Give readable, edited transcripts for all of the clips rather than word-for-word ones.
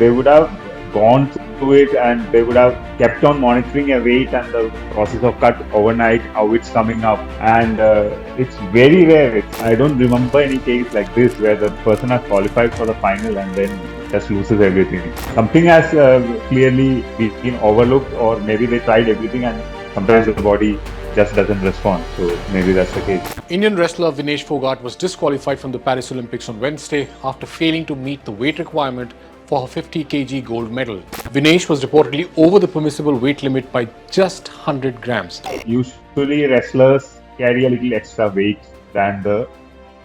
they would have gone through it and they would have kept on monitoring a weight and the process of cut overnight, how it's coming up. And it's very rare. I don't remember any case like this where the person has qualified for the final and then just loses everything. Something has clearly been overlooked, or maybe they tried everything and sometimes the body just doesn't respond. So maybe that's the case. Indian wrestler Vinesh Phogat was disqualified from the Paris Olympics on Wednesday after failing to meet the weight requirement for her 50 kg gold medal. Vinesh was reportedly over the permissible weight limit by just 100 grams. Usually wrestlers carry a little extra weight than the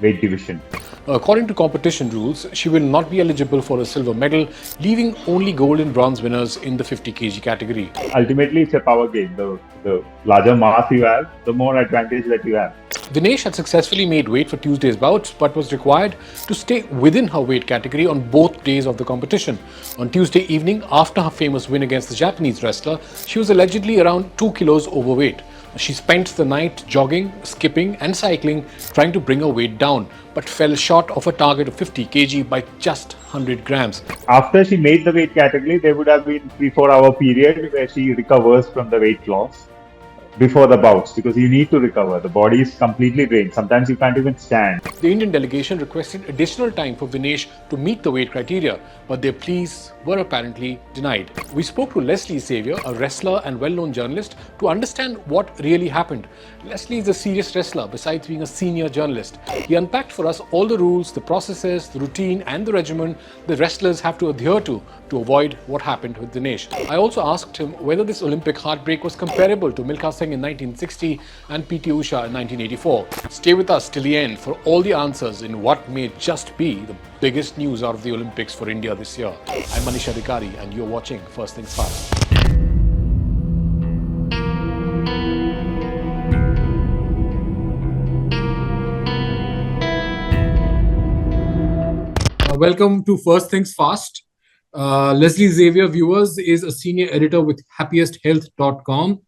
weight division. According to competition rules, she will not be eligible for a silver medal, leaving only gold and bronze winners in the 50 kg category. Ultimately, it's a power game. The larger mass you have, the more advantage that you have. Vinesh had successfully made weight for Tuesday's bouts, but was required to stay within her weight category on both days of the competition. On Tuesday evening, after her famous win against the Japanese wrestler, she was allegedly around 2 kilos overweight. She spent the night jogging, skipping and cycling, trying to bring her weight down, but fell short of a target of 50 kg by just 100 grams. After she made the weight category, there would have been 3-4 hour period where she recovers from the weight loss before the bouts, because you need to recover. The body is completely drained. Sometimes you can't even stand. The Indian delegation requested additional time for Vinesh to meet the weight criteria, but their pleas were apparently denied. We spoke to Leslie Xavier, a wrestler and well-known journalist, to understand what really happened. Leslie is a serious wrestler besides being a senior journalist. He unpacked for us all the rules, the processes, the routine and the regimen the wrestlers have to adhere to avoid what happened with Vinesh. I also asked him whether this Olympic heartbreak was comparable to Milkha Singh in 1960 and PT Usha in 1984. Stay with us till the end for all the answers in what may just be the biggest news out of the Olympics for India this year. I'm Manish Adhikary and you're watching First Things Fast. Welcome to First Things Fast. Leslie Xavier, viewers, is a senior editor with happiesthealth.com.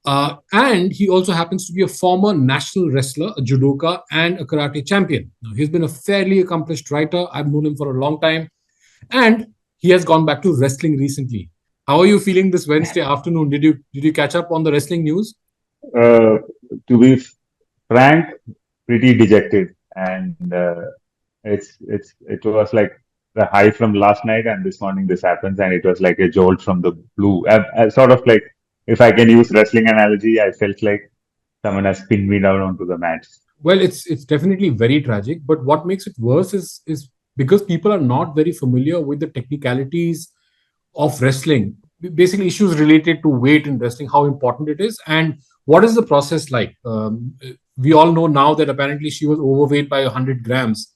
And he also happens to be a former national wrestler, a judoka, and a karate champion. Now, he's been a fairly accomplished writer. I've known him for a long time. And he has gone back to wrestling recently. How are you feeling this Wednesday afternoon? Did you catch up on the wrestling news? To be frank, pretty dejected. And it was like the high from last night, and this morning this happens, and it was like a jolt from the blue. I sort of like, if I can use wrestling analogy, I felt like someone has pinned me down onto the mat. Well, it's definitely very tragic, but what makes it worse is because people are not very familiar with the technicalities of wrestling, basically issues related to weight in wrestling, how important it is, and what is the process like. We all know now that apparently she was overweight by 100 grams.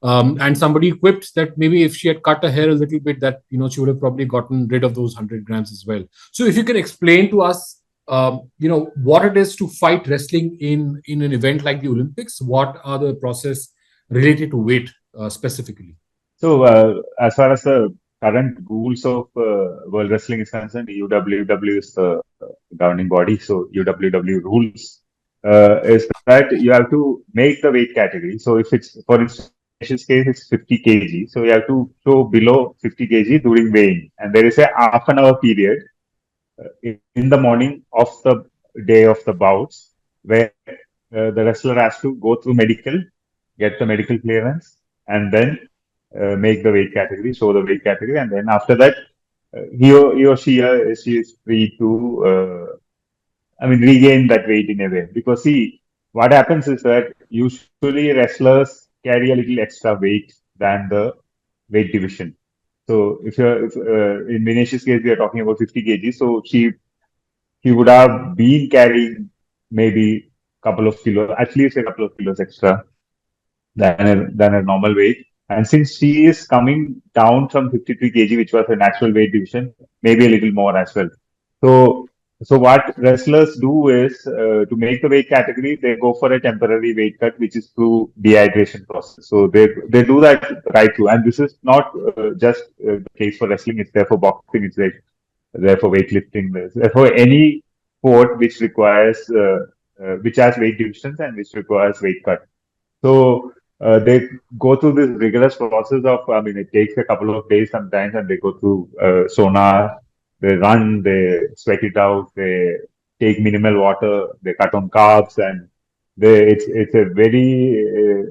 And somebody quipped that maybe if she had cut her hair a little bit, that she would have probably gotten rid of those 100 grams as well. So if you can explain to us, what it is to fight wrestling in an event like the Olympics, what are the process related to weight specifically? So as far as the current rules of World Wrestling is concerned, UWW is the governing body. So UWW rules is that you have to make the weight category. So if it's, for instance, case it's 50 kg, so you have to show below 50 kg during weighing, and there is a half an hour period in the morning of the day of the bouts where the wrestler has to go through medical, get the medical clearance, and then make the weight category, show the weight category, and then after that he or she is free to regain that weight in a way. Because see, what happens is that usually wrestlers carry a little extra weight than the weight division. So if in Vinesh's case, we are talking about 50 kg, so he would have been carrying maybe at least a couple of kilos extra than a normal weight. And since she is coming down from 53 kg, which was a natural weight division, maybe a little more as well. So what wrestlers do is, to make the weight category, they go for a temporary weight cut, which is through dehydration process. So they do that right through. And this is not just the case for wrestling. It's there for boxing. It's there for weightlifting. It's there for any sport which requires, which has weight divisions and which requires weight cut. So they go through this rigorous process of, I mean, it takes a couple of days sometimes, and they go through sonar, they run, they sweat it out, they take minimal water, they cut on carbs, and it's a very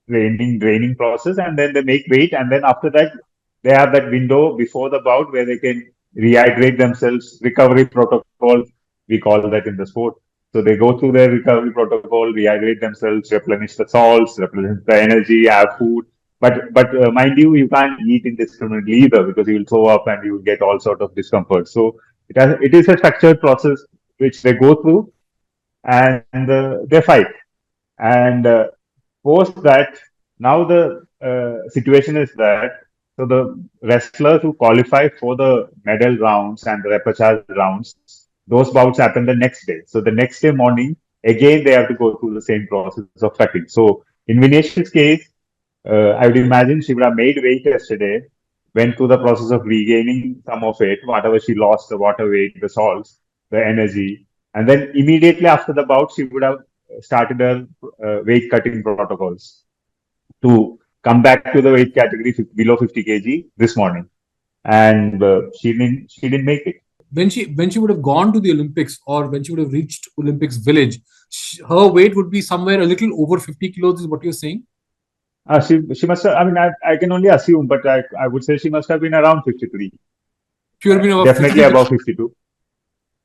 draining process, and then they make weight, and then after that, they have that window before the bout where they can rehydrate themselves, recovery protocol, we call that in the sport. So they go through their recovery protocol, rehydrate themselves, replenish the salts, replenish the energy, have food. But mind you, you can't eat indiscriminately either because you will throw up and you will get all sort of discomfort. So it is a structured process which they go through, and they fight. And post that, now the situation is that so the wrestlers who qualify for the medal rounds and the repechage rounds, those bouts happen the next day. So the next day morning, again they have to go through the same process of cutting. So in Vinesh's case, I would imagine she would have made weight yesterday, went through the process of regaining some of it, whatever she lost, the water weight, the salts, the energy, and then immediately after the bout, she would have started her weight cutting protocols to come back to the weight category below 50 kg this morning, and she didn't make it. When she would have gone to the Olympics, or when she would have reached Olympics village, her weight would be somewhere a little over 50 kilos, is what you're saying? She must have. I mean, I can only assume, but I would say she must have been around 53. She would have been about Definitely 50, above 52.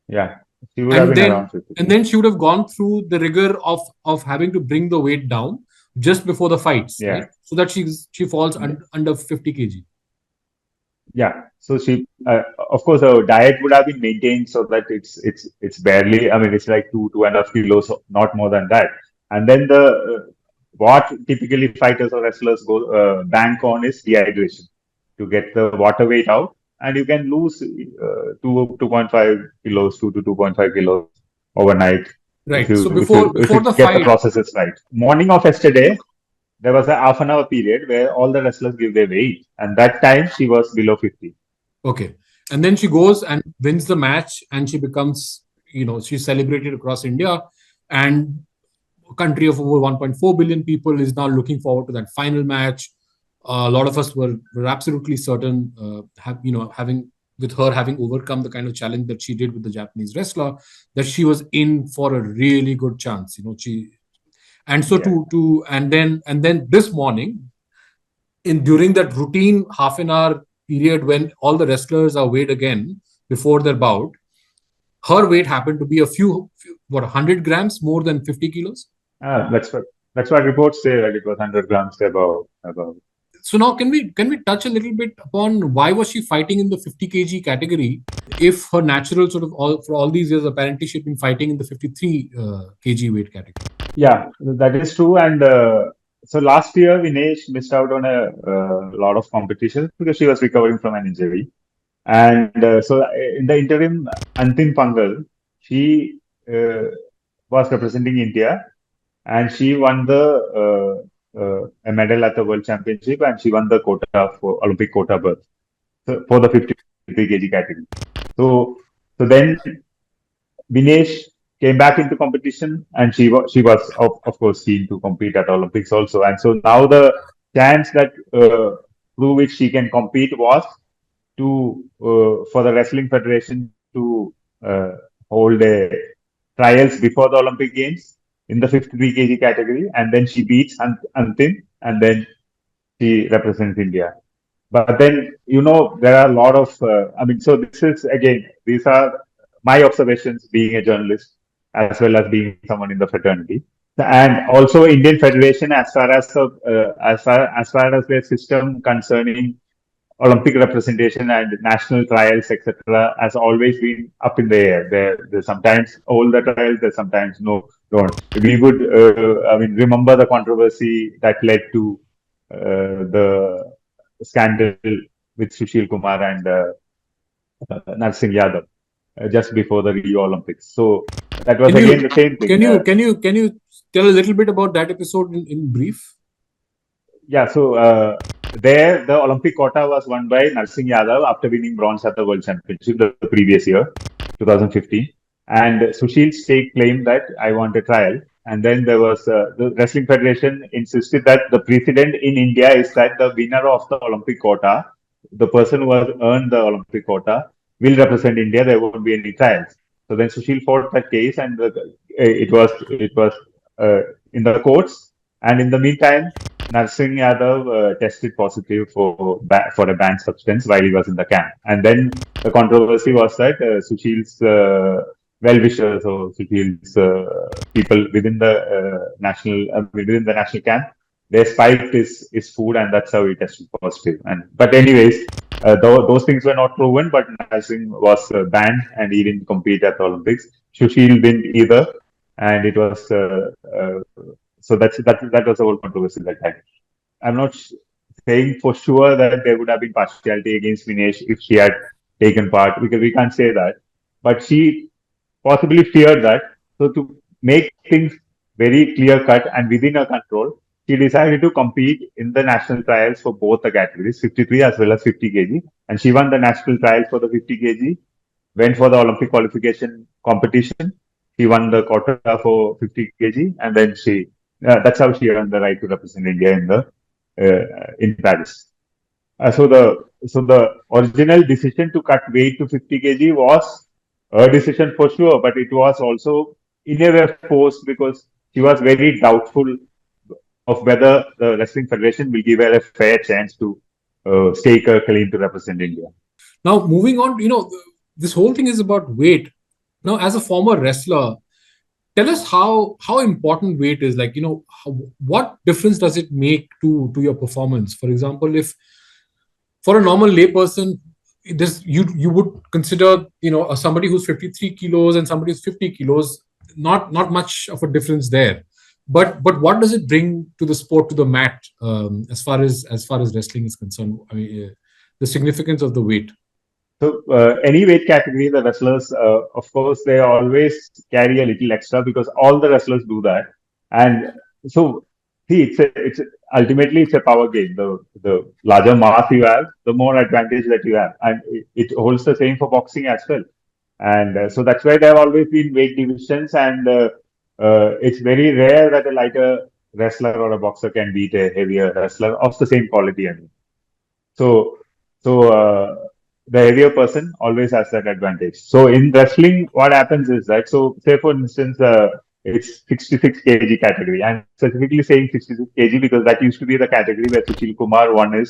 Yeah, she would have and been then around 52. and then she would have gone through the rigor of having to bring the weight down just before the fights, Yeah. right? So that she falls Yeah. under 50 kg. Yeah. So of course, her diet would have been maintained so that it's barely. I mean, it's like 2.5 kilos, not more than that. And then what typically fighters or wrestlers go bank on is dehydration to get the water weight out, and you can lose 2.5 kilos, 2 to 2.5 kilos overnight if Right. you So if you if before you the get the fight, processes right. Morning of yesterday, there was a half an hour period where all the wrestlers give their weight, and that time she was below 50. okay, and then she goes and wins the match, and she becomes, she's celebrated across India, and a country of over 1.4 billion people is now looking forward to that final match. A lot of us were absolutely certain, having with her having overcome the kind of challenge that she did with the Japanese wrestler, that she was in for a really good chance. She and so Yeah. to and then this morning, in during that routine half an hour period when all the wrestlers are weighed again before their bout, her weight happened to be a what, 100 grams more than 50 kilos. That's what reports say, that it was 100 grams above. So now can we touch a little bit upon why was she fighting in the 50 kg category, if her natural sort of for all these years apparently she'd been fighting in the 53 kg weight category. Yeah, that is true. And so last year, Vinesh missed out on a lot of competitions because she was recovering from an injury. And so in the interim, Antim Pangal, she was representing India, and she won a medal at the World Championship, and she won the quota for Olympic quota berth for the 53 kg category. So then Vinesh came back into competition, and she was of course keen to compete at Olympics also. And so now the chance that through which she can compete was to for the Wrestling Federation to hold a trials before the Olympic Games in the 53 kg category, and then she beats Antim, and then she represents India. But then, there are a lot of, I mean, so this is again, these are my observations being a journalist as well as being someone in the fraternity. And also Indian Federation, as far as their system concerning Olympic representation and national trials, etc., has always been up in the air. There's sometimes all the trials, there's sometimes no, don't. We would, I mean, remember the controversy that led to the scandal with Sushil Kumar and Narsingh Yadav just before the Rio Olympics. So that was again the same thing. Can you tell a little bit about that episode in brief? Yeah, so there the Olympic quota was won by Narsingh Yadav after winning bronze at the World Championship the previous year, 2015. And Sushil Stake claimed that I want a trial, and then there was the Wrestling Federation insisted that the precedent in India is that the winner of the Olympic quota, the person who has earned the Olympic quota, will represent India. There won't be any trials. So then Sushil fought that case, and it was in the courts. And in the meantime, Narsingh Yadav tested positive for a banned substance while he was in the camp. And then the controversy was that Sushil's well-wishers or Sushil's people within the national camp, they spiked his food, and that's how he tested positive. But anyways, those things were not proven. But Narsingh was banned, and he didn't compete at the Olympics. Sushil didn't either, and it was so that was the whole controversy that time. I'm not saying for sure that there would have been partiality against Vinesh if she had taken part, because we can't say that. But she possibly feared that. So to make things very clear cut and within her control, she decided to compete in the national trials for both the categories, 53 as well as 50 kg. And she won the national trials for the 50 kg, went for the Olympic qualification competition. She won the quota for 50 kg, and then that's how she earned the right to represent India in Paris. So the original decision to cut weight to 50 kg was a decision for sure, but it was also in a way forced because she was very doubtful of whether the Wrestling Federation will give her a fair chance to stake her claim to represent India. Now, moving on, this whole thing is about weight. Now, as a former wrestler, tell us how important weight is. Like, what difference does it make to your performance? For example, if for a normal layperson, you would consider somebody who's 53 kilos and somebody who's 50 kilos, not much of a difference there. But what does it bring to the sport, to the mat, as far as wrestling is concerned? I mean, the significance of the weight. So any weight category, the wrestlers, of course, they always carry a little extra because all the wrestlers do that. And so, see, it's ultimately it's a power game. The larger mass you have, the more advantage that you have, and it holds the same for boxing as well. And so that's why there have always been weight divisions, and it's very rare that a lighter wrestler or a boxer can beat a heavier wrestler of the same quality. I mean. So the heavier person always has that advantage. So in wrestling, what happens is that, so say for instance, it's 66 kg category. I'm specifically saying 66 kg because that used to be the category where Sushil Kumar won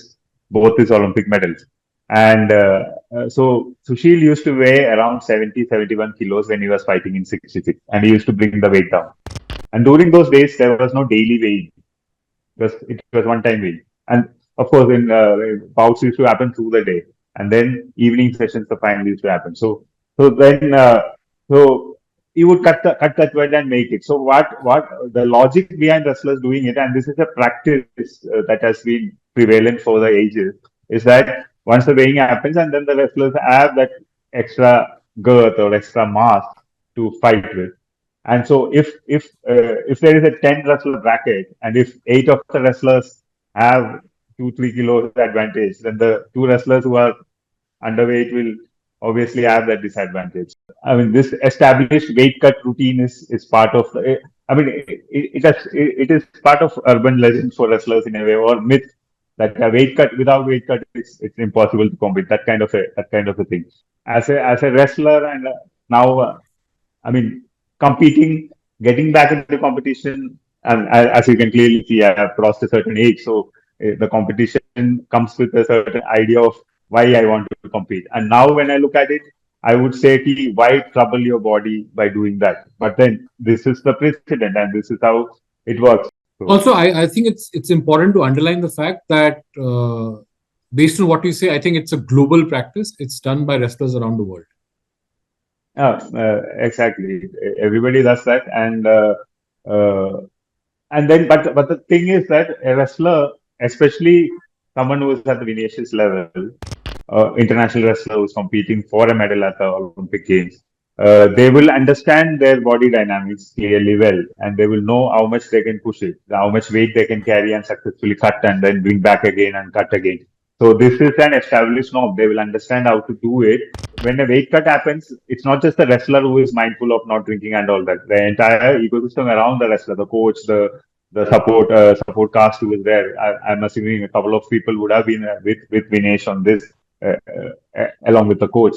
both his Olympic medals. And so Sushil used to weigh around 71 kilos when he was fighting in 66, and he used to bring the weight down. And during those days, there was no daily weighing because it was one-time weighing. And of course, in bouts used to happen through the day, and then evening sessions the final used to happen. So he would cut that weight and make it. So what the logic behind wrestlers doing it, and this is a practice that has been prevalent for the ages, is that once the weighing happens, and then the wrestlers have that extra girth or extra mass to fight with. And so if there is a 10 wrestler bracket, and if 8 of the wrestlers have 2-3 kilos advantage, then the 2 wrestlers who are underweight will obviously have that disadvantage. I mean, this established weight cut routine is part of. I mean, it is part of urban legend for wrestlers in a way, or myth that a weight cut without weight cut it's impossible to compete. That kind of a thing. As a wrestler, and now, I mean, competing, getting back into competition, and as you can clearly see, I have crossed a certain age, so the competition comes with a certain idea of why I want to compete. And now when I look at it, I would say, why trouble your body by doing that? But then this is the precedent, and this is how it works. So, also, I think it's important to underline the fact that based on what you say, I think it's a global practice. It's done by wrestlers around the world. Exactly. Everybody does that, and then, but the thing is that a wrestler, especially someone who is at the Vinesh's level, international wrestler who's competing for a medal at the Olympic Games, they will understand their body dynamics clearly well, and they will know how much they can push it, how much weight they can carry and successfully cut and then bring back again and cut again. So this is an established norm. They will understand how to do it when a weight cut happens, it's not just the wrestler who is mindful of not drinking and all that. The entire ecosystem around the wrestler, the coach, the support cast who is there. I'm assuming a couple of people would have been with Vinesh on this, along with the coach.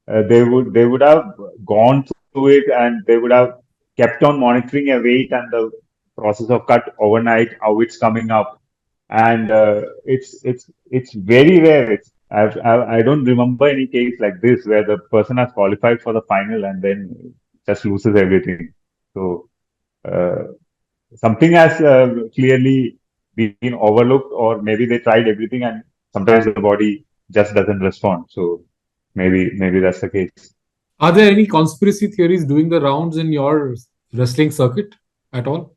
They would have gone through it, and they would have kept on monitoring a weight and the process of cut overnight, how it's coming up, and it's very rare. I don't remember any case like this where the person has qualified for the final and then just loses everything. So uh, something has clearly been overlooked, or maybe they tried everything and sometimes the body just doesn't respond. So maybe that's the case. Are there any conspiracy theories doing the rounds in your wrestling circuit at all?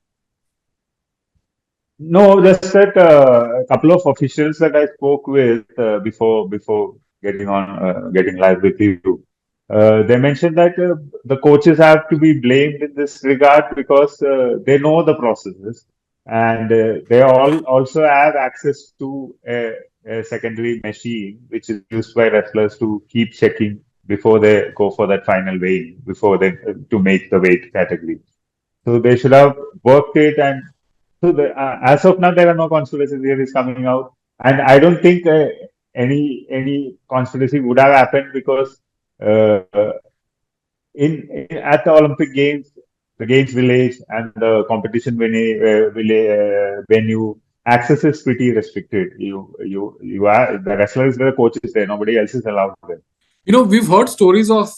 No, just that a couple of officials that I spoke with before getting live with you. They mentioned that the coaches have to be blamed in this regard because they know the processes, and they all also have access to a secondary machine which is used by wrestlers to keep checking before they go for that final weigh, before they to make the weight category. So they should have worked it, and as of now, there are no conspiracy theories coming out, and I don't think any conspiracy would have happened because uh, at the Olympic Games, the Games village and the competition venue access is pretty restricted. You are the wrestlers, the coaches there. Nobody else is allowed there. We've heard stories of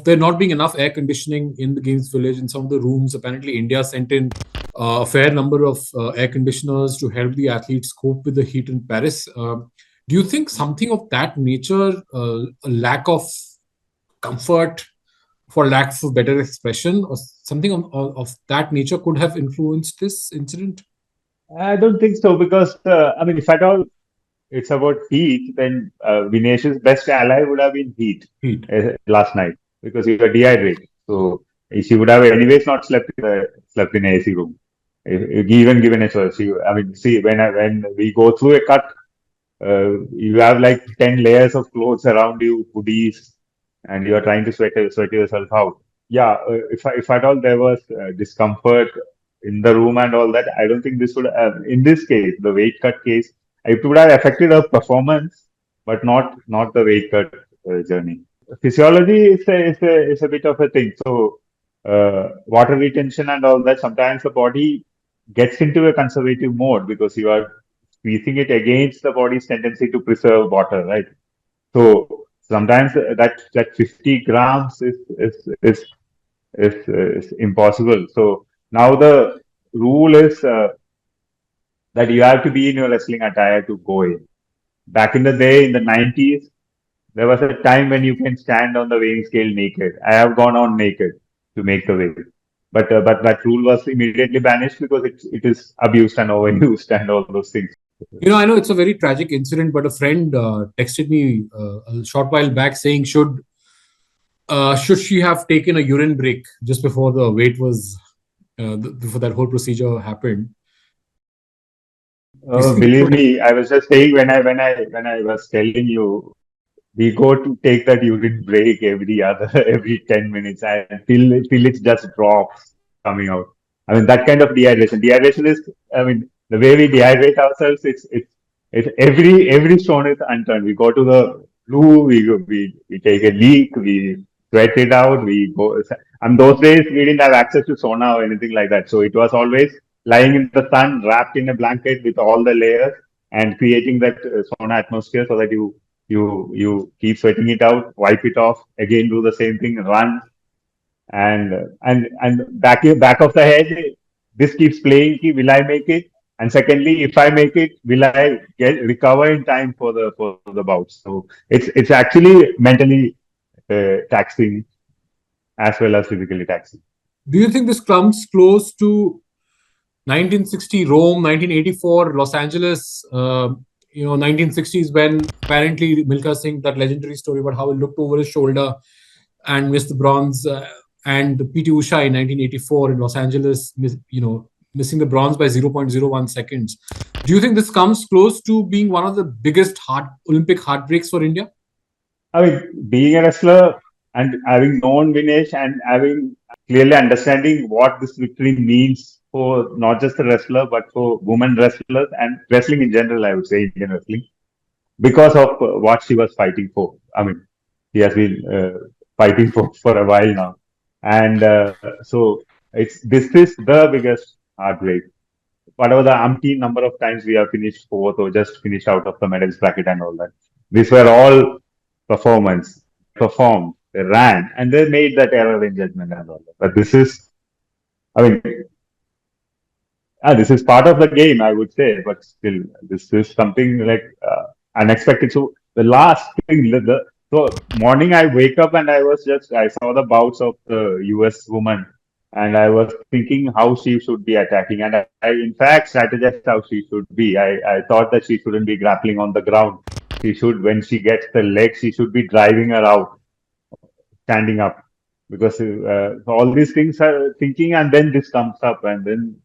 there not being enough air conditioning in the games village in some of the rooms. Apparently, India sent in a fair number of air conditioners to help the athletes cope with the heat in Paris. Do you think something of that nature, a lack of comfort, for lack of better expression, or something of that nature, could have influenced this incident? I don't think so because I mean, if at all it's about heat, then Vinesh's best ally would have been heat Heat. last night because he got dehydrated. So she would have anyways not slept in a AC room, even given a choice. I mean, see, when we go through a cut, you have like 10 layers of clothes around you, hoodies, and you are trying to sweat yourself out. Yeah, if at all there was discomfort in the room and all that, I don't think this would in this case, the weight cut case, it would have affected her performance, but not the weight cut journey. Physiology is a bit of a thing. So water retention and all that, sometimes the body gets into a conservative mode because you are squeezing it against the body's tendency to preserve water, right? So sometimes that 50 grams is impossible. So now the rule is that you have to be in your wrestling attire to go in. Back in the day, in the 90s, there was a time when you can stand on the weighing scale naked. I have gone on naked to make the weight. But that rule was immediately banished because it is abused and overused and all those things. I know it's a very tragic incident, but a friend texted me a short while back saying, should she have taken a urine break just before the weight was, before that whole procedure happened? Believe me, I was just saying when I was telling you, we go to take that urine break every 10 minutes until it just drops coming out. I mean that kind of dehydration. Dehydration is, I mean, the way we dehydrate ourselves, it's every stone is unturned. We go to the loo, we take a leak, we sweat it out, we go, and those days we didn't have access to sauna or anything like that. So it was always lying in the sun, wrapped in a blanket with all the layers and creating that sauna atmosphere so that you keep sweating it out, wipe it off, again do the same thing, run, and back of the head, this keeps playing. Will I make it? And secondly, if I make it, will I recover in time for the bouts? So it's actually mentally taxing as well as physically taxing. Do you think this comes close to 1960 Rome, 1984 Los Angeles? 1960s, when apparently Milkha Singh, that legendary story about how he looked over his shoulder and missed the bronze, and PT Usha in 1984 in Los Angeles, missing the bronze by 0.01 seconds. Do you think this comes close to being one of the biggest Olympic heartbreaks for India? I mean, being a wrestler and having known Vinesh and having clearly understanding what this victory means for not just the wrestler but for women wrestlers and wrestling in general, I would say Indian wrestling, because of what she was fighting for. I mean, he has been fighting for a while now, and so this is the biggest heartbreak. Whatever the umpteen number of times we have finished fourth or just finished out of the medals bracket and all that, these were all performance. Performed, they ran, and they made that error in judgment and all that. But this is, I mean, this is part of the game, I would say, but still, this is something like unexpected. So the last thing, so morning I wake up and I saw the bouts of the US woman, and I was thinking how she should be attacking, and I in fact strategized how she should be. I thought that she shouldn't be grappling on the ground. She should, when she gets the leg, she should be driving her out, standing up, because all these things are thinking, and then this comes up, and then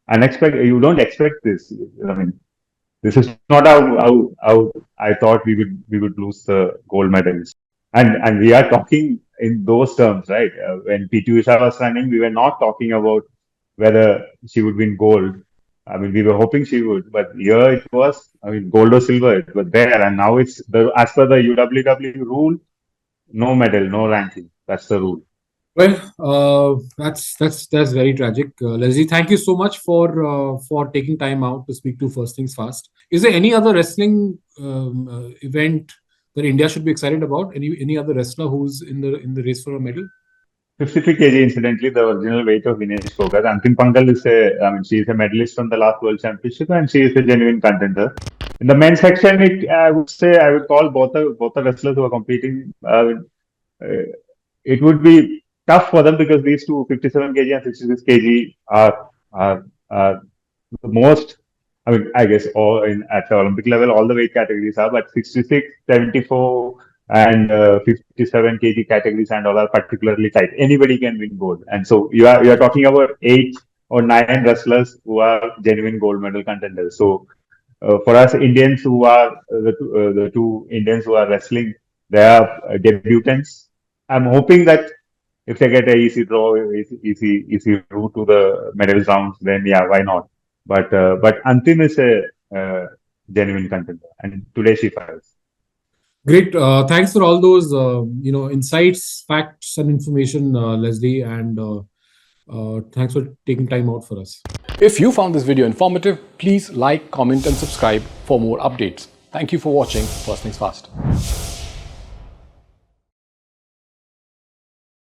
unexpected. You don't expect this. I mean, this is not how I thought we would lose the gold medals. And we are talking in those terms, right? When PT Usha was running, we were not talking about whether she would win gold. I mean, we were hoping she would, but here it was. I mean, gold or silver, it was there, and now it's the as per the UWW rule, no medal, no ranking. That's the rule. Well, that's very tragic. Leslie, thank you so much for taking time out to speak to First Things Fast. Is there any other wrestling event that India should be excited about? Any other wrestler who's in the race for a medal? 53 kg, incidentally, the original weight of Vinesh Phogat. Antim Pangal she is a medalist from the last World Championship, and she is a genuine contender. In the men's section, I would call both the wrestlers who are competing. It would be tough for them because these two, 57 kg and 66 kg, are the most. I mean, I guess all at the Olympic level, all the weight categories are, but 66, 74, and 57 kg categories and all are particularly tight. Anybody can win gold, and so you are talking about 8 or 9 wrestlers who are genuine gold medal contenders. So for us Indians who are the two Indians who are wrestling, they are debutants. I'm hoping that if they get a easy draw, easy route to the medals rounds, then yeah, why not? But Antim is a genuine contender, and today she fights. Great. Thanks for all those insights, facts, and information, Leslie, and thanks for taking time out for us. If you found this video informative, please like, comment, and subscribe for more updates. Thank you for watching First Things Fast.